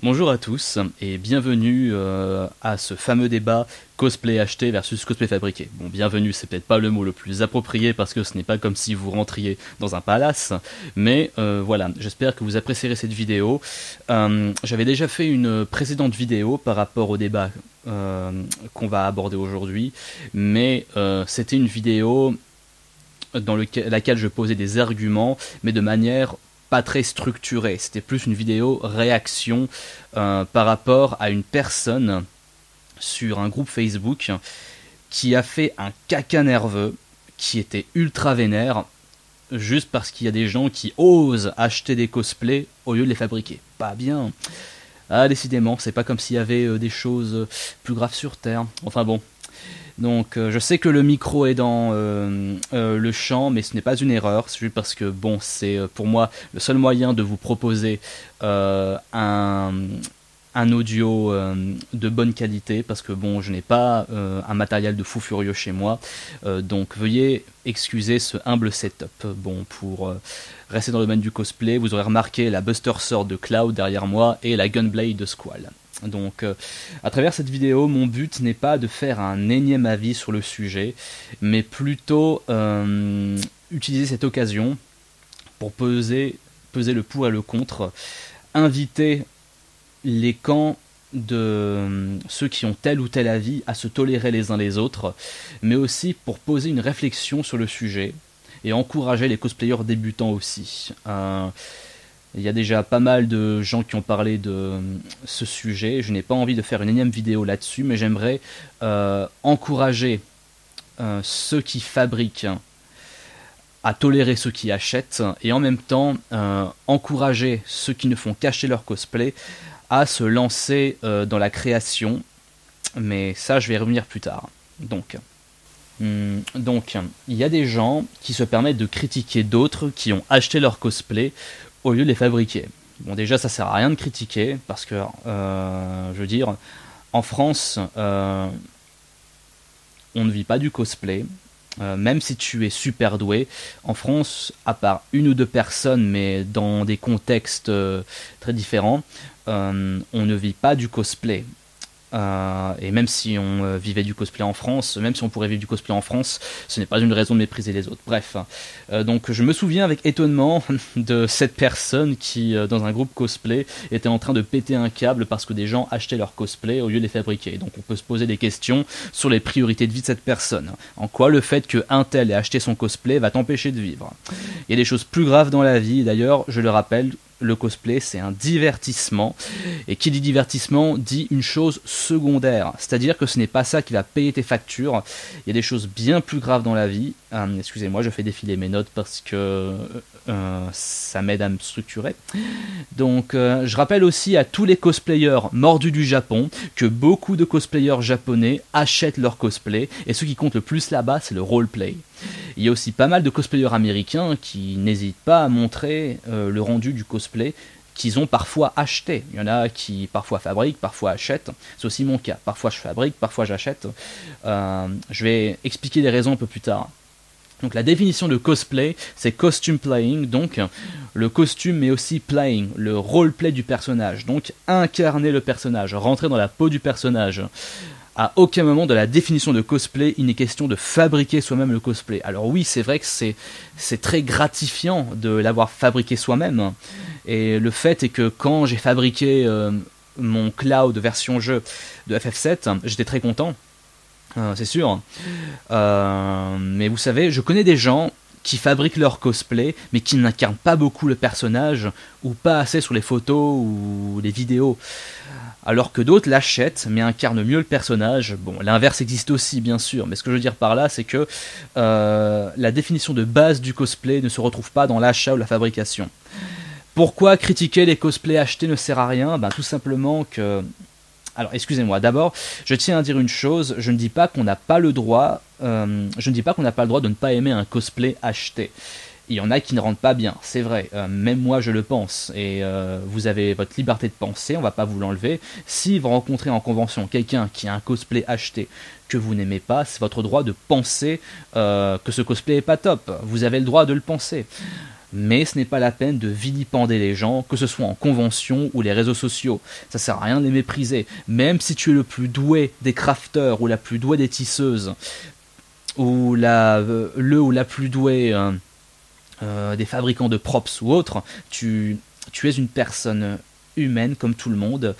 Bonjour à tous et bienvenue à ce fameux débat cosplay acheté versus cosplay fabriqué. Bon, bienvenue, c'est peut-être pas le mot le plus approprié parce que ce n'est pas comme si vous rentriez dans un palace, mais voilà, j'espère que vous apprécierez cette vidéo. J'avais déjà fait une précédente vidéo par rapport au débat qu'on va aborder aujourd'hui, mais c'était une vidéo dans laquelle je posais des arguments, mais de manière pas très structurée. C'était plus une vidéo réaction par rapport à une personne sur un groupe Facebook qui a fait un caca nerveux, qui était ultra vénère, juste parce qu'il y a des gens qui osent acheter des cosplays au lieu de les fabriquer. Pas bien. Ah, décidément, c'est pas comme s'il y avait des choses plus graves sur Terre. Enfin bon. Donc je sais que le micro est dans le champ, mais ce n'est pas une erreur, c'est juste parce que bon, c'est pour moi le seul moyen de vous proposer un audio de bonne qualité, parce que bon, je n'ai pas un matériel de fou furieux chez moi, donc veuillez excuser ce humble setup. Bon, pour rester dans le domaine du cosplay, vous aurez remarqué la Buster Sword de Cloud derrière moi et la Gunblade de Squall. Donc à travers cette vidéo, mon but n'est pas de faire un énième avis sur le sujet, mais plutôt utiliser cette occasion pour peser le pour et le contre, inviter les camps de ceux qui ont tel ou tel avis à se tolérer les uns les autres, mais aussi pour poser une réflexion sur le sujet et encourager les cosplayers débutants aussi. Il y a déjà pas mal de gens qui ont parlé de ce sujet. Je n'ai pas envie de faire une énième vidéo là-dessus, mais j'aimerais encourager ceux qui fabriquent à tolérer ceux qui achètent, et en même temps encourager ceux qui ne font qu'acheter leur cosplay à se lancer dans la création. Mais ça, je vais y revenir plus tard. Donc, il y a des gens qui se permettent de critiquer d'autres qui ont acheté leur cosplay au lieu de les fabriquer. Bon, déjà, ça sert à rien de critiquer, parce que, je veux dire, en France, on ne vit pas du cosplay. Même si tu es super doué, en France, à part une ou deux personnes, mais dans des contextes très différents, on ne vit pas du cosplay. Et même si on vivait du cosplay en France, même si on pourrait vivre du cosplay en France, ce n'est pas une raison de mépriser les autres. Bref, donc je me souviens avec étonnement de cette personne qui, dans un groupe cosplay, était en train de péter un câble parce que des gens achetaient leur cosplay au lieu de les fabriquer. Donc on peut se poser des questions sur les priorités de vie de cette personne. En quoi le fait qu'un tel ait acheté son cosplay va t'empêcher de vivre. Il y a des choses plus graves dans la vie, d'ailleurs, je le rappelle, le cosplay, c'est un divertissement. Et qui dit divertissement dit une chose secondaire. C'est-à-dire que ce n'est pas ça qui va payer tes factures. Il y a des choses bien plus graves dans la vie. Excusez-moi, je fais défiler mes notes parce que ça m'aide à me structurer. Donc, je rappelle aussi à tous les cosplayers mordus du Japon que beaucoup de cosplayers japonais achètent leur cosplay. Et ce qui compte le plus là-bas, c'est le roleplay. Il y a aussi pas mal de cosplayers américains qui n'hésitent pas à montrer le rendu du cosplay qu'ils ont parfois acheté. Il y en a qui parfois fabriquent, parfois achètent. C'est aussi mon cas. Parfois je fabrique, parfois j'achète. Je vais expliquer les raisons un peu plus tard. Donc la définition de cosplay, c'est costume playing, donc le costume mais aussi playing, le roleplay du personnage. Donc incarner le personnage, rentrer dans la peau du personnage. À aucun moment de la définition de cosplay, il n'est question de fabriquer soi-même le cosplay. Alors oui, c'est vrai que c'est très gratifiant de l'avoir fabriqué soi-même. Et le fait est que quand j'ai fabriqué mon Cloud version jeu de FF7, j'étais très content, c'est sûr. Mais vous savez, je connais des gens qui fabriquent leur cosplay, mais qui n'incarnent pas beaucoup le personnage, ou pas assez sur les photos ou les vidéos. Alors que d'autres l'achètent, mais incarnent mieux le personnage. Bon, l'inverse existe aussi, bien sûr, mais ce que je veux dire par là, c'est que la définition de base du cosplay ne se retrouve pas dans l'achat ou la fabrication. Pourquoi critiquer les cosplays achetés ne sert à rien ? Ben, tout simplement que... Alors, excusez-moi, d'abord, je tiens à dire une chose, je ne dis pas qu'on n'a pas le droit, de ne pas aimer un cosplay acheté. Il y en a qui ne rentrent pas bien, c'est vrai, même moi je le pense, et vous avez votre liberté de penser, on va pas vous l'enlever. Si vous rencontrez en convention quelqu'un qui a un cosplay acheté que vous n'aimez pas, c'est votre droit de penser que ce cosplay est pas top, vous avez le droit de le penser. mais ce n'est pas la peine de vilipender les gens, que ce soit en convention ou les réseaux sociaux. Ça sert à rien de les mépriser. Même si tu es le plus doué des crafteurs ou la plus douée des tisseuses, ou ou la plus douée des fabricants de props ou autres, tu es une personne humaine comme tout le monde.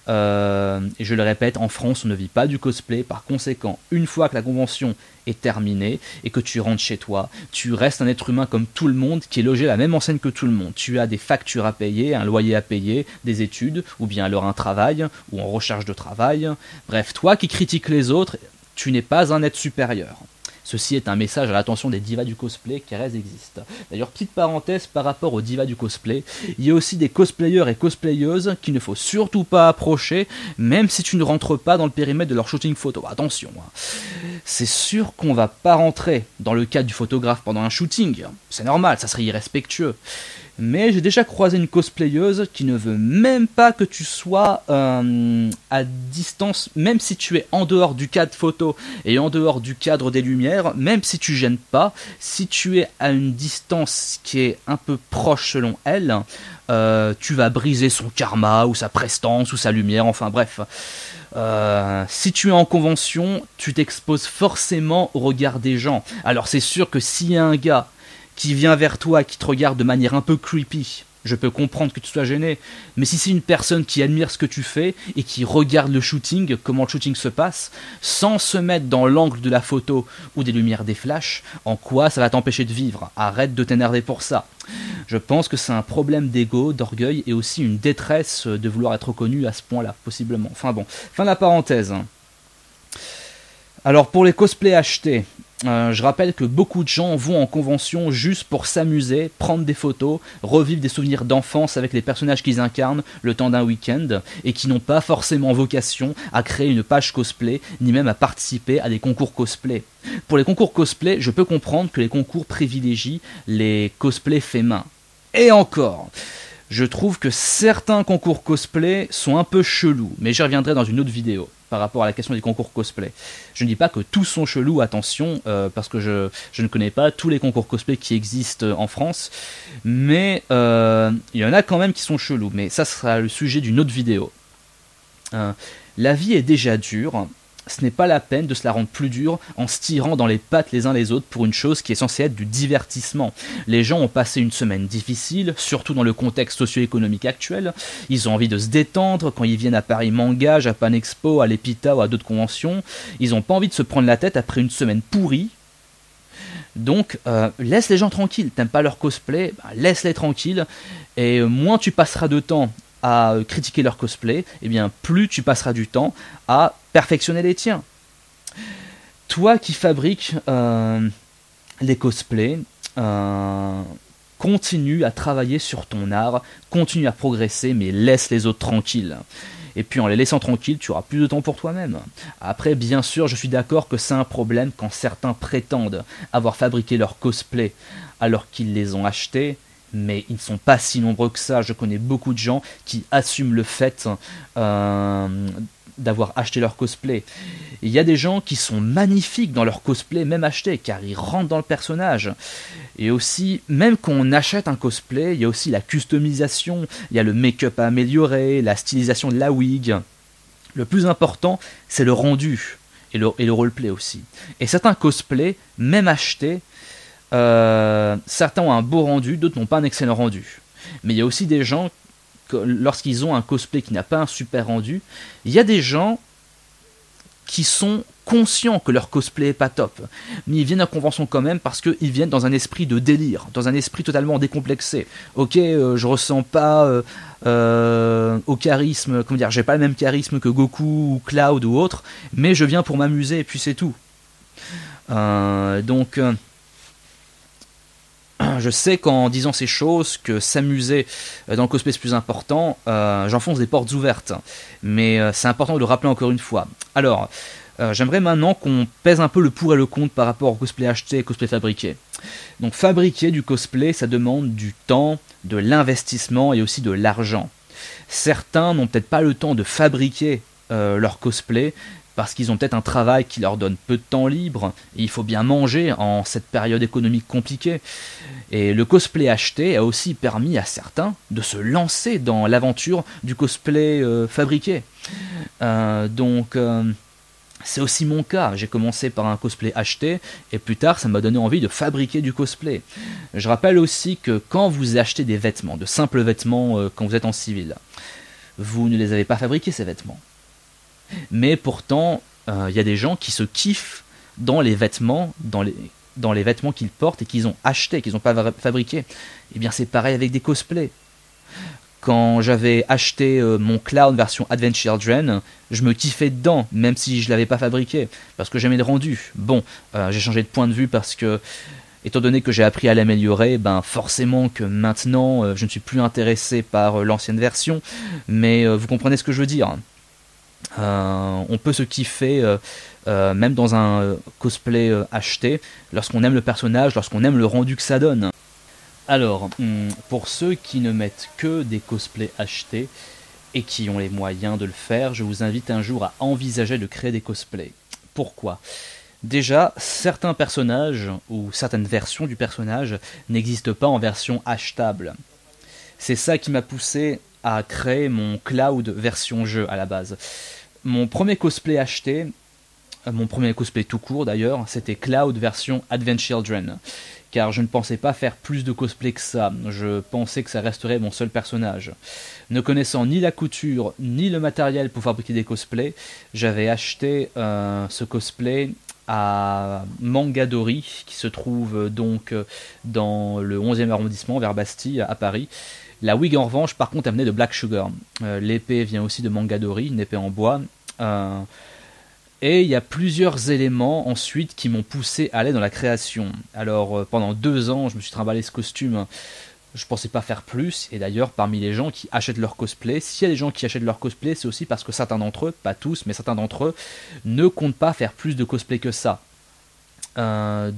Et je le répète, en France, on ne vit pas du cosplay. Par conséquent, une fois que la convention est terminée et que tu rentres chez toi, tu restes un être humain comme tout le monde qui est logé à la même enseigne que tout le monde. Tu as des factures à payer, un loyer à payer, des études, ou bien alors un travail, ou en recherche de travail. Bref, toi qui critiques les autres, tu n'es pas un être supérieur. Ceci est un message à l'attention des divas du cosplay qui existent. D'ailleurs, petite parenthèse par rapport aux divas du cosplay, il y a aussi des cosplayeurs et cosplayeuses qu'il ne faut surtout pas approcher, même si tu ne rentres pas dans le périmètre de leur shooting photo. Attention, c'est sûr qu'on va pas rentrer dans le cadre du photographe pendant un shooting. C'est normal, ça serait irrespectueux. Mais j'ai déjà croisé une cosplayeuse qui ne veut même pas que tu sois à distance, même si tu es en dehors du cadre photo et en dehors du cadre des lumières, même si tu gênes pas, si tu es à une distance qui est un peu proche selon elle, tu vas briser son karma ou sa prestance ou sa lumière, enfin bref. Si tu es en convention, tu t'exposes forcément au regard des gens. Alors c'est sûr que s'il y a un gars qui vient vers toi, qui te regarde de manière un peu creepy, je peux comprendre que tu sois gêné, mais si c'est une personne qui admire ce que tu fais et qui regarde le shooting, comment le shooting se passe, sans se mettre dans l'angle de la photo ou des lumières des flashs, en quoi ça va t'empêcher de vivre? Arrête de t'énerver pour ça. Je pense que c'est un problème d'ego, d'orgueil et aussi une détresse de vouloir être reconnu à ce point-là, possiblement. Enfin bon, fin de la parenthèse. Alors pour les cosplays achetés, je rappelle que beaucoup de gens vont en convention juste pour s'amuser, prendre des photos, revivre des souvenirs d'enfance avec les personnages qu'ils incarnent le temps d'un week-end et qui n'ont pas forcément vocation à créer une page cosplay ni même à participer à des concours cosplay. Pour les concours cosplay, je peux comprendre que les concours privilégient les cosplays faits main. Et encore, je trouve que certains concours cosplay sont un peu chelous, mais j'y reviendrai dans une autre vidéo par rapport à la question des concours cosplay. Je ne dis pas que tous sont chelous, attention, parce que je ne connais pas tous les concours cosplay qui existent en France, mais il y en a quand même qui sont chelous, mais ça sera le sujet d'une autre vidéo. La vie est déjà dure, ce n'est pas la peine de se la rendre plus dure en se tirant dans les pattes les uns les autres pour une chose qui est censée être du divertissement. Les gens ont passé une semaine difficile, surtout dans le contexte socio-économique actuel. Ils ont envie de se détendre quand ils viennent à Paris Manga, Japan Expo, à l'Epita ou à d'autres conventions. Ils n'ont pas envie de se prendre la tête après une semaine pourrie. Donc laisse les gens tranquilles. T'aimes pas leur cosplay, laisse-les tranquilles. Et moins tu passeras de temps à critiquer leur cosplay, et bien plus tu passeras du temps à perfectionner les tiens. Toi qui fabriques les cosplays, continue à travailler sur ton art, continue à progresser, mais laisse les autres tranquilles. Et puis en les laissant tranquilles, tu auras plus de temps pour toi-même. Après, bien sûr, je suis d'accord que c'est un problème quand certains prétendent avoir fabriqué leur cosplay alors qu'ils les ont achetés, mais ils ne sont pas si nombreux que ça. Je connais beaucoup de gens qui assument le fait d'avoir acheté leur cosplay. Il y a des gens qui sont magnifiques dans leur cosplay, même acheté, car ils rentrent dans le personnage. Et aussi, même quand on achète un cosplay, il y a aussi la customisation, il y a le make-up à améliorer, la stylisation de la wig. Le plus important, c'est le rendu, et le roleplay aussi. Et certains cosplays, même achetés, certains ont un beau rendu, d'autres n'ont pas un excellent rendu. Mais il y a aussi des gens, lorsqu'ils ont un cosplay qui n'a pas un super rendu, il y a des gens qui sont conscients que leur cosplay est pas top, mais ils viennent à convention quand même parce qu'ils viennent dans un esprit de délire, dans un esprit totalement décomplexé. Ok, je ressens pas au charisme, comment dire, j'ai pas le même charisme que Goku ou Cloud ou autre, mais je viens pour m'amuser et puis c'est tout. Donc je sais qu'en disant ces choses, que s'amuser dans le cosplay c'est plus important, j'enfonce des portes ouvertes. Mais c'est important de le rappeler encore une fois. Alors, j'aimerais maintenant qu'on pèse un peu le pour et le contre par rapport au cosplay acheté et cosplay fabriqué. Donc fabriquer du cosplay, ça demande du temps, de l'investissement et aussi de l'argent. Certains n'ont peut-être pas le temps de fabriquer leur cosplay, parce qu'ils ont peut-être un travail qui leur donne peu de temps libre, et il faut bien manger en cette période économique compliquée. Et le cosplay acheté a aussi permis à certains de se lancer dans l'aventure du cosplay fabriqué. C'est aussi mon cas. J'ai commencé par un cosplay acheté et plus tard ça m'a donné envie de fabriquer du cosplay. Je rappelle aussi que quand vous achetez des vêtements, de simples vêtements quand vous êtes en civil, vous ne les avez pas fabriqués ces vêtements. Mais pourtant, il y a des gens qui se kiffent dans les vêtements, dans les vêtements qu'ils portent et qu'ils ont achetés, qu'ils n'ont pas fabriqués. Et bien c'est pareil avec des cosplays. Quand j'avais acheté mon Cloud version Adventure Children, je me kiffais dedans, même si je ne l'avais pas fabriqué, parce que j'aimais le rendu. Bon, j'ai changé de point de vue parce que, étant donné que j'ai appris à l'améliorer, ben forcément que maintenant, je ne suis plus intéressé par l'ancienne version, mais vous comprenez ce que je veux dire. On peut se kiffer, même dans un cosplay acheté, lorsqu'on aime le personnage, lorsqu'on aime le rendu que ça donne. Alors, pour ceux qui ne mettent que des cosplays achetés et qui ont les moyens de le faire, je vous invite un jour à envisager de créer des cosplays. Pourquoi ? Déjà, certains personnages ou certaines versions du personnage n'existent pas en version achetable. C'est ça qui m'a poussé à créer mon Cloud version jeu à la base. Mon premier cosplay acheté, mon premier cosplay tout court d'ailleurs, c'était Cloud version Adventure Children. Car je ne pensais pas faire plus de cosplay que ça, je pensais que ça resterait mon seul personnage. Ne connaissant ni la couture, ni le matériel pour fabriquer des cosplays, j'avais acheté ce cosplay à Mangadori, qui se trouve donc dans le 11e arrondissement, vers Bastille, à Paris. La wig en revanche, par contre, elle venait de Black Sugar. L'épée vient aussi de Mangadori, une épée en bois. Et il y a plusieurs éléments ensuite qui m'ont poussé à aller dans la création. Alors pendant 2 ans, je me suis trimballé ce costume. Je pensais pas faire plus. Et d'ailleurs, parmi les gens qui achètent leur cosplay, s'il y a des gens qui achètent leur cosplay, c'est aussi parce que certains d'entre eux, pas tous, mais certains d'entre eux, ne comptent pas faire plus de cosplay que ça. Les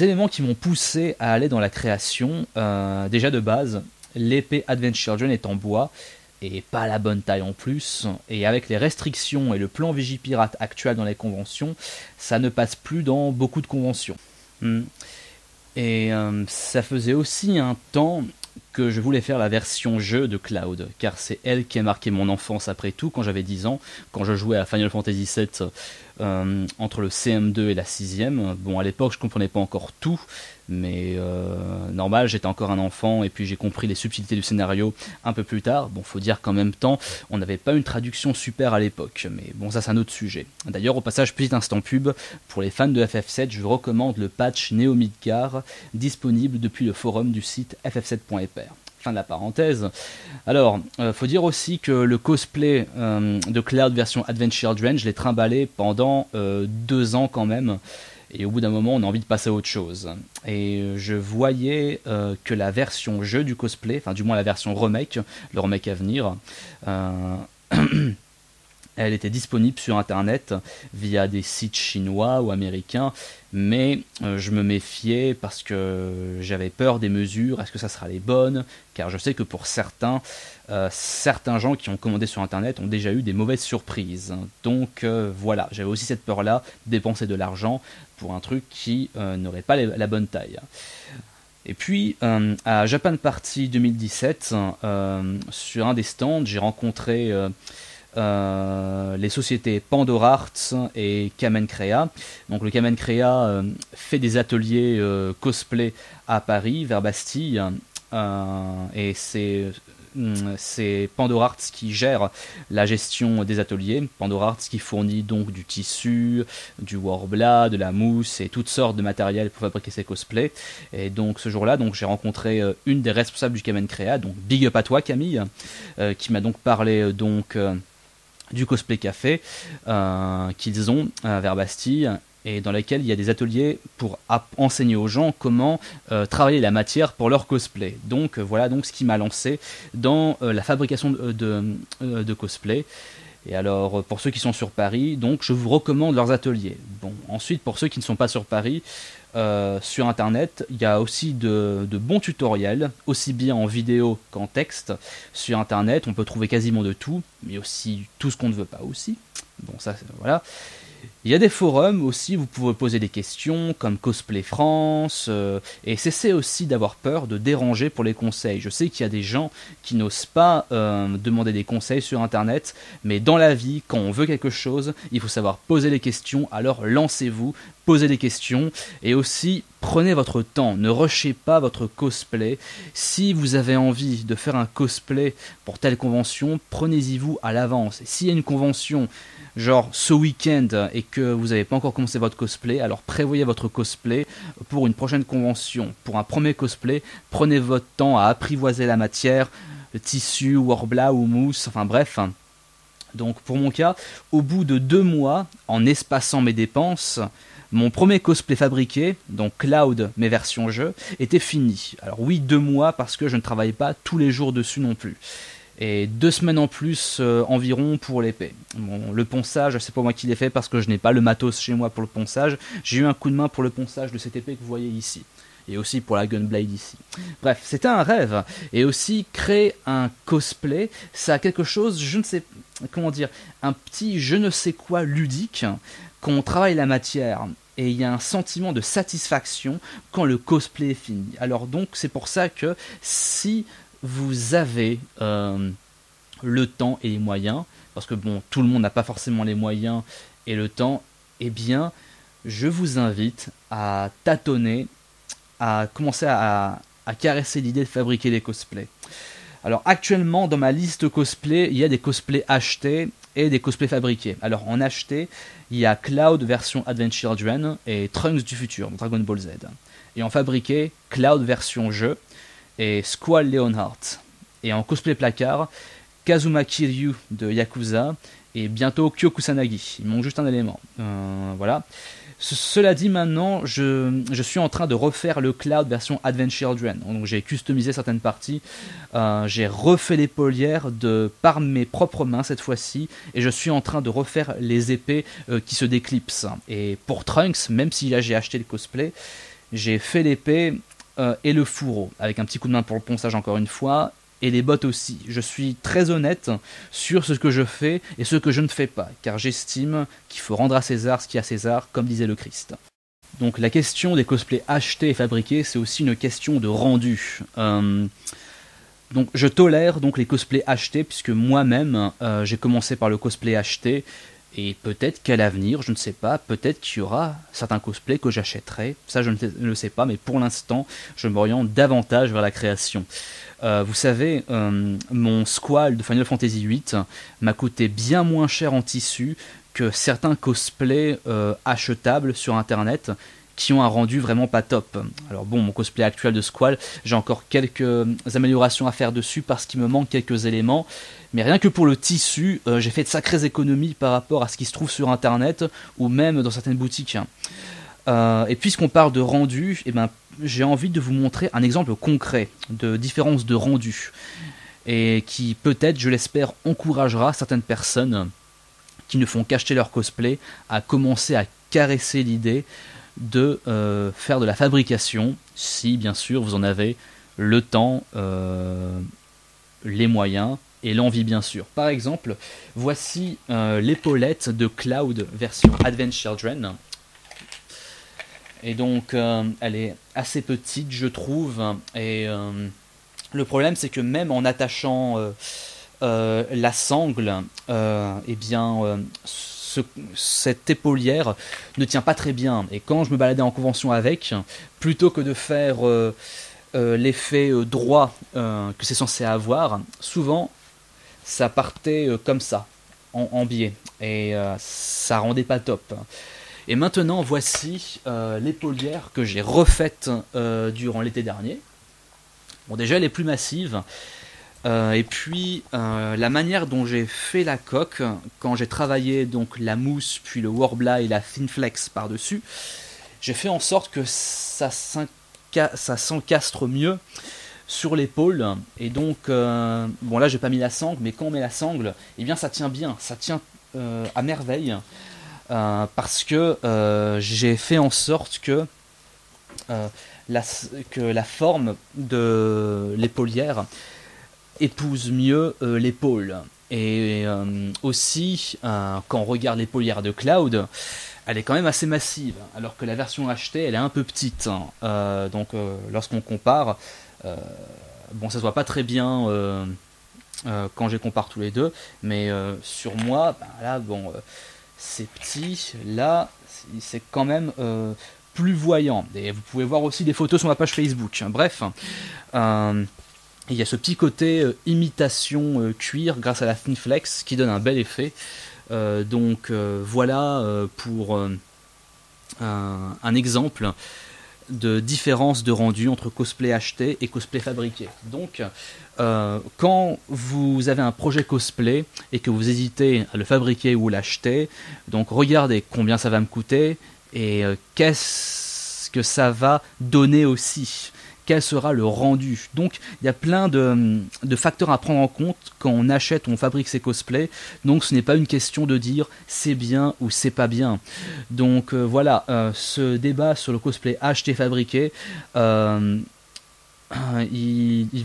éléments qui m'ont poussé à aller dans la création, déjà de base, l'épée Adventure Children est en bois. Et pas la bonne taille en plus, et avec les restrictions et le plan Vigipirate actuel dans les conventions, ça ne passe plus dans beaucoup de conventions. Et ça faisait aussi un temps que je voulais faire la version jeu de Cloud, car c'est elle qui a marqué mon enfance après tout, quand j'avais 10 ans, quand je jouais à Final Fantasy VII entre le CM2 et la 6e. Bon, à l'époque, je comprenais pas encore tout, mais normal, j'étais encore un enfant, et puis j'ai compris les subtilités du scénario un peu plus tard. Bon, faut dire qu'en même temps, on n'avait pas une traduction super à l'époque, mais bon, ça c'est un autre sujet. D'ailleurs, au passage, petit instant pub, pour les fans de FF7, je vous recommande le patch Neo Midgar, disponible depuis le forum du site ff7.fr. Fin de la parenthèse. Alors, faut dire aussi que le cosplay de Cloud version Adventure Children, je l'ai trimballé pendant 2 ans quand même. Et au bout d'un moment, on a envie de passer à autre chose. Et je voyais que la version jeu du cosplay, enfin du moins la version remake, le remake à venir, elle était disponible sur internet via des sites chinois ou américains, mais je me méfiais parce que j'avais peur des mesures. Est-ce que ça sera les bonnes? Car je sais que pour certains gens qui ont commandé sur internet ont déjà eu des mauvaises surprises. Donc voilà, j'avais aussi cette peur-là, dépenser de l'argent pour un truc qui n'aurait pas la bonne taille. Et puis, à Japan Party 2017, sur un des stands, j'ai rencontré les sociétés Pandora Arts et Kamen Crea. Donc le Kamen Crea fait des ateliers cosplay à Paris, vers Bastille, et c'est Pandora Arts qui gère la gestion des ateliers. Pandora Arts qui fournit donc du tissu, du warbla, de la mousse et toutes sortes de matériel pour fabriquer ses cosplays. Et donc ce jour-là, donc j'ai rencontré une des responsables du Kamen Crea, donc big up à toi Camille, qui m'a donc parlé du cosplay café qu'ils ont vers Bastille, et dans lesquels il y a des ateliers pour enseigner aux gens comment travailler la matière pour leur cosplay. Donc voilà donc ce qui m'a lancé dans la fabrication de cosplay. Et alors pour ceux qui sont sur Paris, donc je vous recommande leurs ateliers. Bon, ensuite pour ceux qui ne sont pas sur Paris, sur internet. Il y a aussi de bons tutoriels, aussi bien en vidéo qu'en texte. Sur internet, on peut trouver quasiment de tout, mais aussi tout ce qu'on ne veut pas aussi. Bon, ça, voilà. Il y a des forums aussi, vous pouvez poser des questions comme Cosplay France, et cessez aussi d'avoir peur de déranger pour les conseils. Je sais qu'il y a des gens qui n'osent pas demander des conseils sur internet, mais dans la vie, quand on veut quelque chose, il faut savoir poser les questions, alors lancez-vous, posez des questions, et aussi prenez votre temps, ne rushez pas votre cosplay. Si vous avez envie de faire un cosplay pour telle convention, prenez-y vous à l'avance. Et s'il y a une convention genre ce week-end et que vous n'avez pas encore commencé votre cosplay, alors prévoyez votre cosplay pour une prochaine convention. Pour un premier cosplay, prenez votre temps à apprivoiser la matière, le tissu, Worbla ou mousse, enfin bref. Donc pour mon cas, au bout de 2 mois, en espaçant mes dépenses, mon premier cosplay fabriqué, donc Cloud, mes versions jeu, était fini. Alors oui, 2 mois parce que je ne travaillais pas tous les jours dessus non plus. Et 2 semaines en plus environ pour l'épée. Bon, le ponçage, c'est pas moi qui l'ai fait parce que je n'ai pas le matos chez moi pour le ponçage. J'ai eu un coup de main pour le ponçage de cette épée que vous voyez ici. Et aussi pour la Gunblade ici. Bref, c'était un rêve. Et aussi, créer un cosplay, ça a quelque chose, je ne sais, comment dire, un petit je ne sais quoi ludique, quand on travaille la matière. Et il y a un sentiment de satisfaction quand le cosplay est fini. Alors donc, c'est pour ça que si vous avez le temps et les moyens, parce que bon, tout le monde n'a pas forcément les moyens et le temps, eh bien, je vous invite à tâtonner, à commencer à caresser l'idée de fabriquer des cosplays. Alors actuellement, dans ma liste cosplay, il y a des cosplays achetés et des cosplays fabriqués. Alors en acheté, il y a Cloud version Advent Children et Trunks du futur, Dragon Ball Z. Et en fabriqué, Cloud version jeu et Squall Leonhardt. Et en cosplay placard, Kazuma Kiryu de Yakuza et bientôt Kyo Kusanagi. Il manque juste un élément. Voilà. Cela dit, maintenant, je suis en train de refaire le Cloud version Advent Children. Donc j'ai customisé certaines parties. J'ai refait les polières par mes propres mains cette fois-ci. Et je suis en train de refaire les épées qui se déclipsent. Et pour Trunks, même si là j'ai acheté le cosplay, j'ai fait l'épée et le fourreau, avec un petit coup de main pour le ponçage encore une fois, et les bottes aussi. Je suis très honnête sur ce que je fais et ce que je ne fais pas, car j'estime qu'il faut rendre à César ce qui est à César, comme disait le Christ. Donc la question des cosplays achetés et fabriqués, c'est aussi une question de rendu. Donc je tolère donc les cosplays achetés, puisque moi-même, j'ai commencé par le cosplay acheté, et peut-être qu'à l'avenir, je ne sais pas, peut-être qu'il y aura certains cosplays que j'achèterai. Ça, je ne le sais pas, mais pour l'instant, je m'oriente davantage vers la création. Vous savez, mon Squall de Final Fantasy VIII m'a coûté bien moins cher en tissu que certains cosplays achetables sur internet qui ont un rendu vraiment pas top. Alors bon, mon cosplay actuel de Squall, j'ai encore quelques améliorations à faire dessus parce qu'il me manque quelques éléments, mais rien que pour le tissu, j'ai fait de sacrées économies par rapport à ce qui se trouve sur internet ou même dans certaines boutiques. Et puisqu'on parle de rendu, eh ben, j'ai envie de vous montrer un exemple concret de différence de rendu et qui peut-être, je l'espère, encouragera certaines personnes qui ne font qu'acheter leur cosplay à commencer à caresser l'idée de faire de la fabrication, si bien sûr vous en avez le temps, les moyens et l'envie bien sûr. Par exemple, voici l'épaulette de Cloud version Advent Children. Et donc elle est assez petite je trouve, et le problème c'est que même en attachant la sangle, eh bien cette épaulière ne tient pas très bien, et quand je me baladais en convention avec, plutôt que de faire l'effet droit que c'est censé avoir, souvent ça partait comme ça, en biais, et ça rendait pas top. Et maintenant voici l'épaulière que j'ai refaite durant l'été dernier. Bon, déjà elle est plus massive, et puis la manière dont j'ai fait la coque, quand j'ai travaillé donc la mousse, puis le Worbla et la Finflex par-dessus, j'ai fait en sorte que ça s'encastre mieux sur l'épaule. Et donc, bon là j'ai pas mis la sangle, mais quand on met la sangle, eh bien ça tient bien, ça tient à merveille, parce que j'ai fait en sorte que euh, que la forme de l'épaulière épouse mieux l'épaule. Et aussi, quand on regarde l'épaulière de Cloud, elle est quand même assez massive, alors que la version achetée, elle est un peu petite. Donc, lorsqu'on compare, bon, ça se voit pas très bien quand je les compare tous les deux, mais sur moi, ben, là, bon, c'est petit. Là, c'est quand même plus voyant. Et vous pouvez voir aussi des photos sur ma page Facebook. Bref. Il y a ce petit côté imitation cuir grâce à la Thinflex qui donne un bel effet. Donc voilà pour un exemple de différence de rendu entre cosplay acheté et cosplay fabriqué. Donc quand vous avez un projet cosplay et que vous hésitez à le fabriquer ou l'acheter, donc regardez combien ça va me coûter et qu'est-ce que ça va donner aussi. Quel sera le rendu. Donc il y a plein de facteurs à prendre en compte quand on achète ou on fabrique ses cosplays. Donc ce n'est pas une question de dire c'est bien ou c'est pas bien. Donc voilà, ce débat sur le cosplay acheté fabriqué, il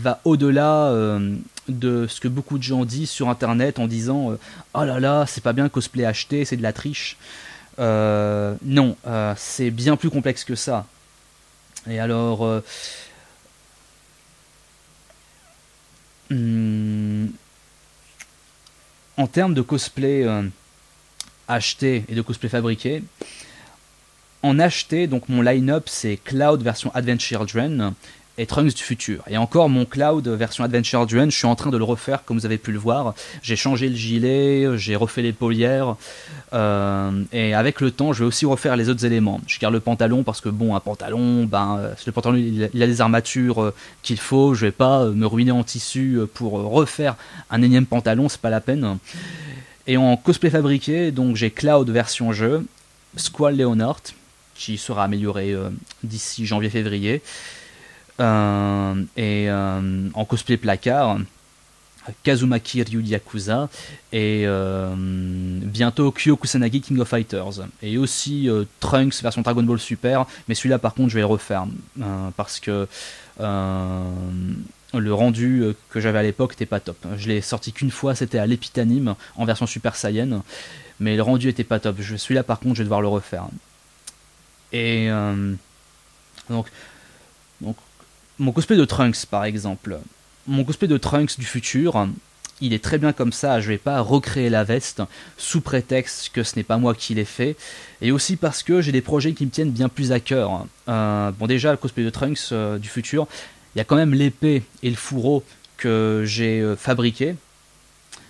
va au-delà de ce que beaucoup de gens disent sur internet en disant oh là là, c'est pas bien le cosplay acheté, c'est de la triche. Non, c'est bien plus complexe que ça. Et alors en termes de cosplay acheté et de cosplay fabriqué, en acheté, donc mon line-up c'est Cloud version Advent Children et Trunks du futur. Et encore mon Cloud version Advent Children, je suis en train de le refaire comme vous avez pu le voir. J'ai changé le gilet, j'ai refait l'épaulière et avec le temps je vais aussi refaire les autres éléments. Je garde le pantalon parce que bon, un pantalon, le pantalon il a les armatures qu'il faut, je vais pas me ruiner en tissu pour refaire un énième pantalon, c'est pas la peine. Et en cosplay fabriqué, donc j'ai Cloud version jeu, Squall Leonard qui sera amélioré d'ici janvier-février. En cosplay placard, Kazumaki Ryu Yakuza et bientôt Kyo Kusanagi King of Fighters et aussi Trunks version Dragon Ball Super, mais celui-là par contre je vais le refaire parce que le rendu que j'avais à l'époque n'était pas top. Je l'ai sorti qu'une fois, c'était à l'Epitanime en version Super Saiyan, mais le rendu était pas top. Celui-là par contre je vais devoir le refaire. Et donc mon cosplay de Trunks par exemple, mon cosplay de Trunks du futur, il est très bien comme ça, je vais pas recréer la veste sous prétexte que ce n'est pas moi qui l'ai fait, et aussi parce que j'ai des projets qui me tiennent bien plus à cœur. Bon déjà le cosplay de Trunks du futur, il y a quand même l'épée et le fourreau que j'ai fabriqué,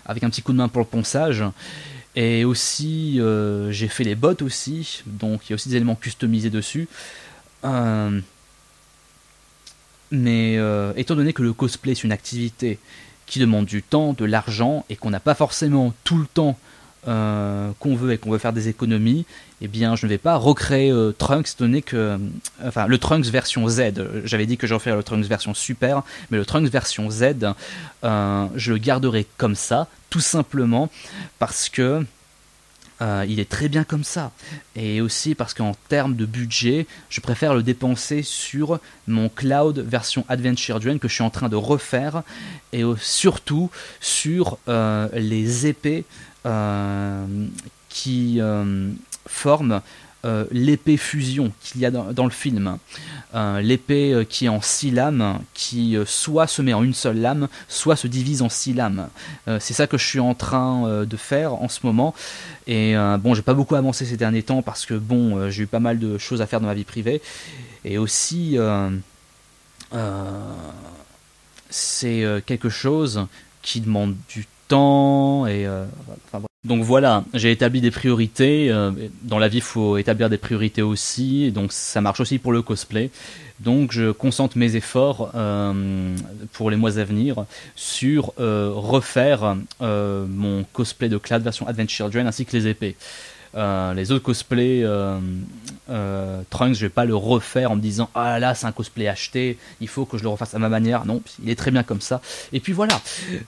avec un petit coup de main pour le ponçage, et aussi j'ai fait les bottes aussi, donc il y a aussi des éléments customisés dessus. Mais étant donné que le cosplay est une activité qui demande du temps, de l'argent, et qu'on n'a pas forcément tout le temps qu'on veut et qu'on veut faire des économies, eh bien je ne vais pas recréer Trunks, étant donné que... Enfin, le Trunks version Z, j'avais dit que je referais le Trunks version Super, mais le Trunks version Z, je le garderai comme ça, tout simplement parce que il est très bien comme ça, et aussi parce qu'en termes de budget je préfère le dépenser sur mon Cloud version Advent Children que je suis en train de refaire, et surtout sur les épées qui forment l'épée fusion qu'il y a dans le film. L'épée qui est en 6 lames, qui soit se met en une seule lame, soit se divise en 6 lames. C'est ça que je suis en train de faire en ce moment. Et bon, j'ai pas beaucoup avancé ces derniers temps parce que bon, j'ai eu pas mal de choses à faire dans ma vie privée. Et aussi, c'est quelque chose qui demande du temps et donc voilà, j'ai établi des priorités. Dans la vie, il faut établir des priorités aussi, et donc ça marche aussi pour le cosplay. Donc je concentre mes efforts pour les mois à venir sur refaire mon cosplay de Cloud version Advent Children ainsi que les épées. Les autres cosplays, Trunks, je vais pas le refaire en me disant ah là c'est un cosplay acheté, il faut que je le refasse à ma manière. Non, il est très bien comme ça. Et puis voilà.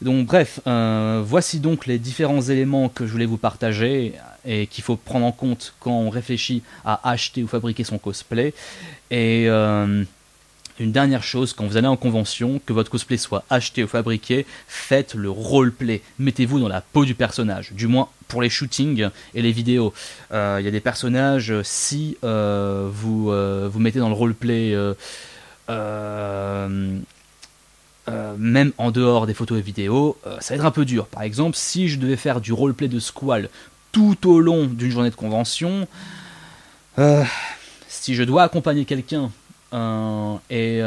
Donc bref, voici donc les différents éléments que je voulais vous partager et qu'il faut prendre en compte quand on réfléchit à acheter ou fabriquer son cosplay. Et une dernière chose, quand vous allez en convention, que votre cosplay soit acheté ou fabriqué, faites le roleplay. Mettez-vous dans la peau du personnage, du moins pour les shootings et les vidéos. Il y a des personnages, si vous mettez dans le roleplay, même en dehors des photos et vidéos, ça va être un peu dur. Par exemple, si je devais faire du roleplay de Squall tout au long d'une journée de convention, si je dois accompagner quelqu'un et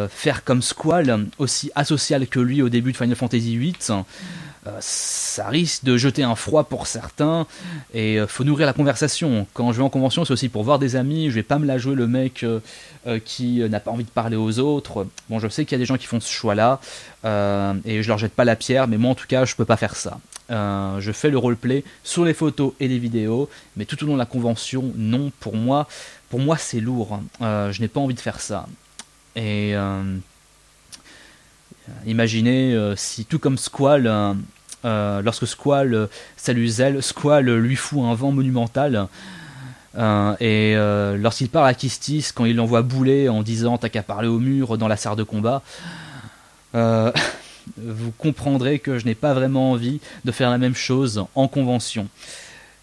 faire comme Squall, aussi asocial que lui au début de Final Fantasy VIII, ça risque de jeter un froid pour certains, et faut nourrir la conversation. Quand je vais en convention, c'est aussi pour voir des amis, je vais pas me la jouer le mec qui n'a pas envie de parler aux autres. Bon, je sais qu'il y a des gens qui font ce choix-là, et je leur jette pas la pierre, mais moi en tout cas, je peux pas faire ça. Je fais le roleplay sur les photos et les vidéos, mais tout au long de la convention, non, pour moi c'est lourd. Je n'ai pas envie de faire ça. Et imaginez si tout comme Squall, lorsque Squall salue Zell, Squall lui fout un vent monumental. Et lorsqu'il parle à Kistis, quand il l'envoie bouler en disant t'as qu'à parler au mur dans la salle de combat, vous comprendrez que je n'ai pas vraiment envie de faire la même chose en convention.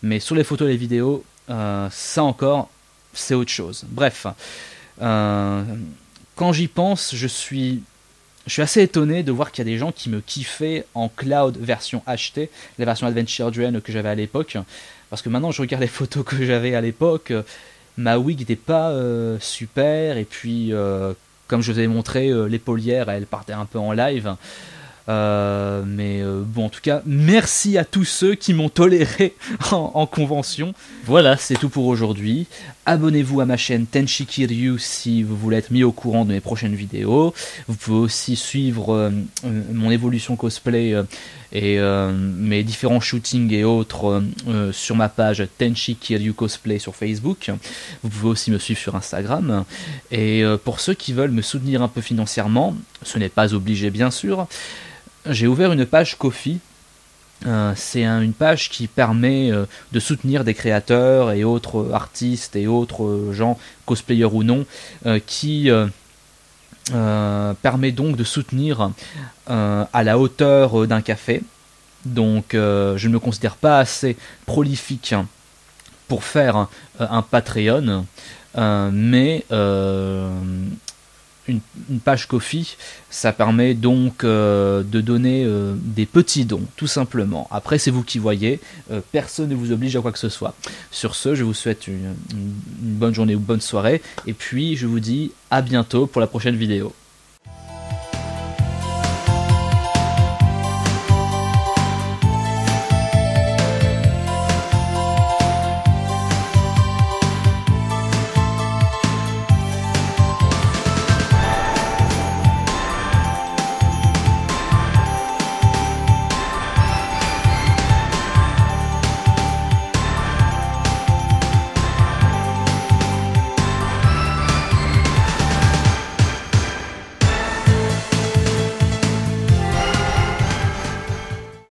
Mais sur les photos et les vidéos, ça encore, c'est autre chose. Bref, quand j'y pense, je suis assez étonné de voir qu'il y a des gens qui me kiffaient en cloud version achetée, la version Advent Children que j'avais à l'époque. Parce que maintenant, je regarde les photos que j'avais à l'époque, ma wig n'était pas super, et puis comme je vous ai montré, l'épaulière elle partait un peu en live. Mais bon, en tout cas, merci à tous ceux qui m'ont toléré en convention. Voilà, c'est tout pour aujourd'hui. Abonnez-vous à ma chaîne Tenchi Kiryu si vous voulez être mis au courant de mes prochaines vidéos. Vous pouvez aussi suivre mon évolution cosplay et mes différents shootings et autres sur ma page Tenchi Kiryu Cosplay sur Facebook. Vous pouvez aussi me suivre sur Instagram. Et pour ceux qui veulent me soutenir un peu financièrement, ce n'est pas obligé bien sûr, j'ai ouvert une page Ko-fi. C'est une page qui permet de soutenir des créateurs et autres artistes et autres gens, cosplayers ou non, qui permet donc de soutenir à la hauteur d'un café. Donc je ne me considère pas assez prolifique pour faire un Patreon, mais une page Ko-fi, ça permet donc de donner des petits dons, tout simplement. Après, c'est vous qui voyez, personne ne vous oblige à quoi que ce soit. Sur ce, je vous souhaite une bonne journée ou bonne soirée, et puis je vous dis à bientôt pour la prochaine vidéo.